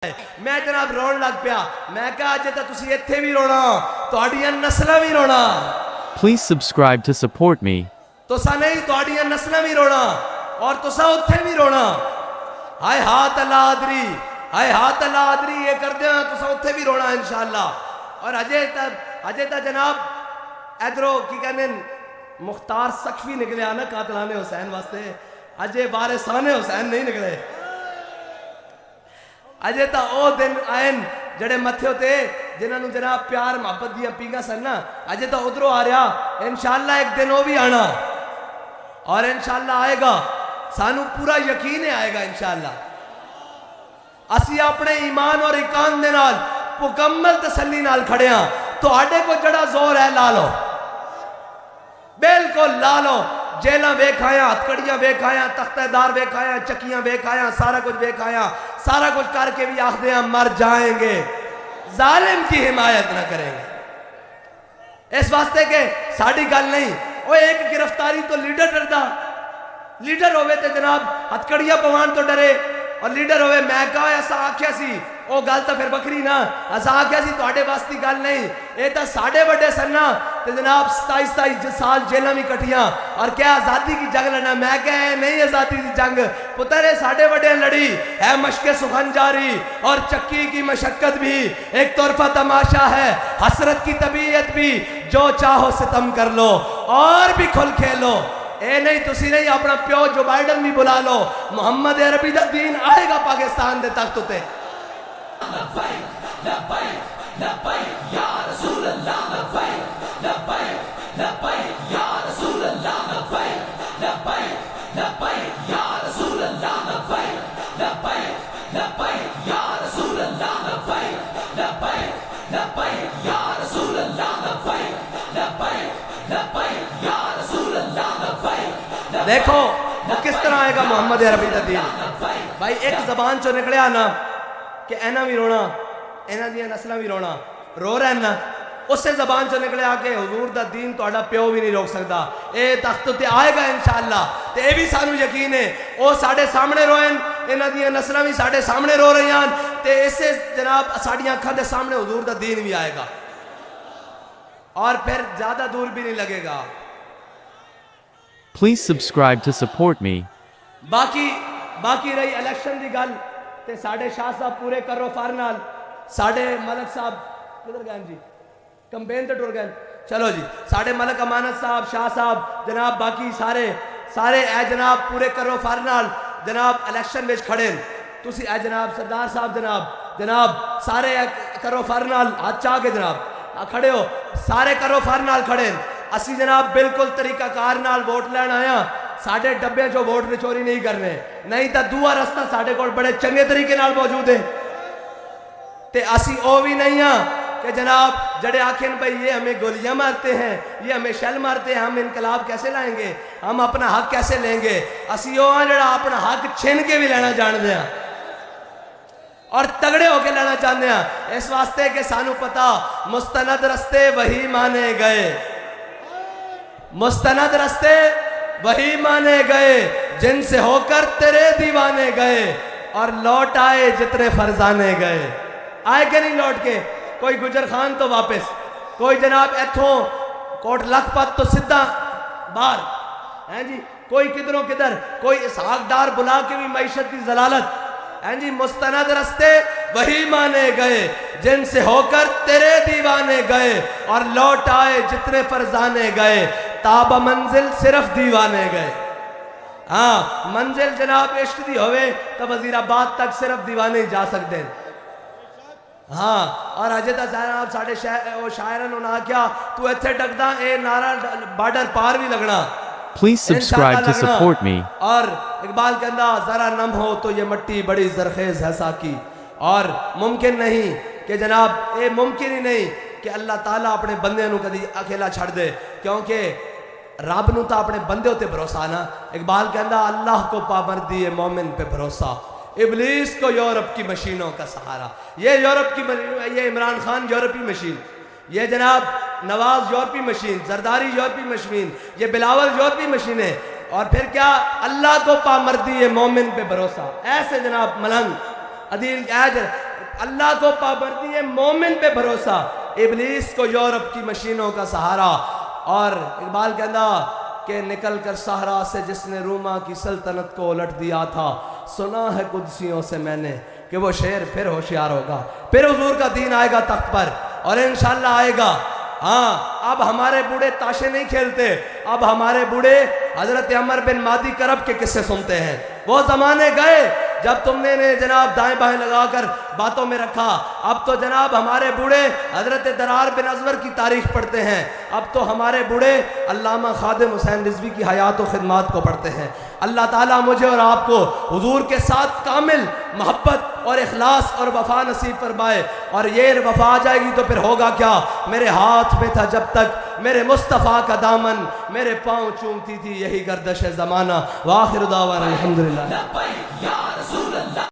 میں جناب روਣ لگ پیا میں کہا اجے تا تسی ایتھے بھی رونا تہاڈیاں نسلاں بھی رونا Please subscribe to support me. تسا نہیں تہاڈیاں نسلاں بھی رونا اور تسا اوتھے بھی رونا ہائے ہاتھ اللہ آدری ہائے ہاتھ اللہ آدری یہ کر دیاں تسا اوتھے بھی رونا انشاءاللہ اور اجے تا جناب ادھرو کی کہنے مختار سقفی نکلے آنا قاتلان حسین واسطے اجے وارثان حسین نہیں نکلے اجے تا او دن آئین جڑے متھے ہوتے جنہاں جناب پیار محبت دیا پینگا سننا اجے تا ادھرو آ رہا انشاءاللہ ایک دن وہ بھی آنا اور انشاءاللہ آئے گا سانو پورا یقین آئے گا انشاءاللہ اسی اپنے ایمان اور ایقان دے نال مکمل تسلی نال کھڑے ہاں تو آڈے کو جڑا زور ہے لا لو بالکل لا لو جیلاں ویکھایا ہتکڑیاں ویکھایا تختہ دار ویکھایا چکیاں ویکھایا سارا کچھ ویکھایا سارا کچھ کر کے بھی آخدے ہیں مر جائیں گے ظالم کی حمایت نہ کریں گے اس واسطے کہ ساڑی گل نہیں وہ ایک گرفتاری تو لیڈر ڈردا لیڈر ہوئے تے جناب ہتکڑیاں پوان تو ڈرے اور لیڈر ہوئے میں کہا ایسا آکھیا سی او گل تا پھر بکری نا ایسا آکھیا سی تو آڑے واسطی گل نہیں اے تا ساڑے بڑے سننا تے جناب 27 سال جیلہ میں کٹیاں اور کیا آزادی کی جنگ لڑنا میں کہا نہیں آزادی کی جنگ پتر ہے ساڑے بڑے لڑی ہے مشق سخن جاری اور چکی کی مشقت بھی ایک طرفہ تماشا ہے حسرت کی طبیعت بھی جو چاہو ستم کر لو اور بھی کھل کھیلو اے نہیں تسی نہیں اپنا پیو جو بائیڈن بھی بلا لو محمد عربی دا دین آئے گا پاکستان دے تخت ہوتے لبیک لبیک لبیک یا رسول اللہ لبیک لبیک لبیک یا رسول اللہ لبیک لبیک لبیک یا رسول اللہ لبیک لبیک لبیک یا رسول اللہ لبیک لبیک لبیک یا رسول اللہ لبیک لبیک لبیک یا رسول اللہ لبیک دیکھو وہ کس طرح آئے گا محمد عربی دا دین بھائی ایک زبان چو نکلے آنا کہ اینا بھی رونا اینا دیا نسلہ بھی رونا رو رہنا اس سے زبان چو نکلے آکے حضور دا دین تو اڑا پیو بھی نہیں روک سکتا اے تخت تے آئے گا انشاءاللہ تے اے بھی سانو یقین ہے او ساڑھے سامنے روئن اینا دیا نسلہ بھی ساڑھے سامنے رو رہی ہیں تے اس سے جناب ساڑھی آنکھاں دے سامنے حضور دا دین بھی آئے گا اور پھر زیادہ دور بھی نہیں لگے گا Please subscribe to support me. باقی رہی الیکشن دی گل تے ساڑھے شاہ صاحب پورے کرو فارنال ساڑھے ملک صاحب کدھر گئے جی کمپین تے ٹور گئے چلو جی ساڑھے ملک امانت صاحب شاہ صاحب جناب باقی سارے اے جناب پورے کرو فارنال جناب الیکشن بیچ کھڑے تسی اے جناب سردار صاحب جناب سارے کرو فارنال ہاتھ چاہ کے جناب کھڑے ہو سارے کرو فارنال کھڑے اسی جناب بالکل طریقہ کار نال ووٹ لین آیا ساڑھے ڈبے جو ووٹ نچوری نہیں کرنے نہیں تا دعا رستہ ساڑھے کو بڑے چنگے طریقے نال موجود ہے تے اسی او بھی نہیں ہاں کہ جناب جڑے آکھیں بھئی یہ ہمیں گولیاں مارتے ہیں یہ ہمیں شل مارتے ہیں ہم انقلاب کیسے لائیں گے ہم اپنا حق کیسے لیں گے اسی او ہاں جڑا اپنا حق چھن کے بھی لینا جان دیا اور تگڑے ہو کے لینا چاہتے ہیں اس واسطے کہ سانو پتا مستند رستے وہی مانے گئے مستند رستے وہی مانے گئے جن سے ہو کر تیرے دیوانے گئے اور لوٹ آئے جتنے فرزانے گئے آئے کہ نہیں لوٹ کے کوئی گجر خان تو واپس کوئی جناب ایتھوں کوٹ لکھ پت تو سدھا باہر ہیں جی کوئی کدھروں کدھر کوئی اسحاق ڈار بلا کے بھی معیشت کی ضلالت ہیں جی مستند رستے وہی مانے گئے جن سے ہو کر تیرے دیوانے گئے اور لوٹ آئے جتنے فرزانے گئے تاب منزل صرف دیوانے گئے ہاں منزل جناب عشق دی ہوئے تو وزیر آباد تک صرف دیوانے جا سکتے ہیں ہاں اور اجے تا جناب ساڑھے شاعرن انہاں کیا تو ایتھے ڈکدا اے نعرہ بارڈر پار بھی لگنا Please subscribe to support me. اور اقبال کہندہ ذرا نم ہو تو یہ مٹی بڑی زرخیز ہے ساکی اور ممکن نہیں کہ جناب اے ممکن ہی نہیں کہ اللہ تعالیٰ اپنے بندے نو کدی اکیلا چھڑ دے کیونکہ رب نو تا اپنے بندے ہوتے بھروسہ نا اقبال کہندہ اللہ کو پابندی ہے مومن پہ بھروسہ ابلیس کو یورپ کی مشینوں کا سہارا یہ یہ عمران خان یورپی مشین یہ جناب نواز یورپی مشین زرداری یورپی مشین یہ بلاول یورپی مشین ہے اور پھر کیا اللہ کو پامردی ہے مومن پہ بھروسہ ایسے جناب ملنگ عدیل اللہ کو پابندی ہے، مومن پہ بھروسہ، ابلیس کو یورپ کی مشینوں کا سہارا۔ اور اقبال کہنا کہ نکل کر صحرا سے جس نے روما کی سلطنت کو الٹ دیا تھا، سنا ہے قدسیوں سے میں نے کہ وہ شیر پھر ہوشیار ہوگا، پھر حضور کا دین آئے گا تخت پر، اور انشاءاللہ آئے گا۔ ہاں اب ہمارے بوڑھے تاشے نہیں کھیلتے، اب ہمارے بوڑھے حضرت عمر بن مادی کرب کے قصے سنتے ہیں۔ وہ زمانے گئے جب تم نے جناب دائیں بائیں لگا کر باتوں میں رکھا، اب تو جناب ہمارے بوڑھے حضرت درار بن ازور کی تاریخ پڑھتے ہیں، اب تو ہمارے بوڑھے علامہ خادم حسین رضوی کی حیات و خدمات کو پڑھتے ہیں۔ اللہ تعالیٰ مجھے اور آپ کو حضور کے ساتھ کامل محبت اور اخلاص اور وفا نصیب فرمائے، اور یہ وفا آ جائے گی تو پھر ہوگا کیا؟ میرے ہاتھ میں تھا جب تک میرے مصطفیٰ کا دامن، میرے پاؤں چومتی تھی یہی گردش زمانہ۔ وآخر دعوانا الحمدللہ۔ لبیک یا رسول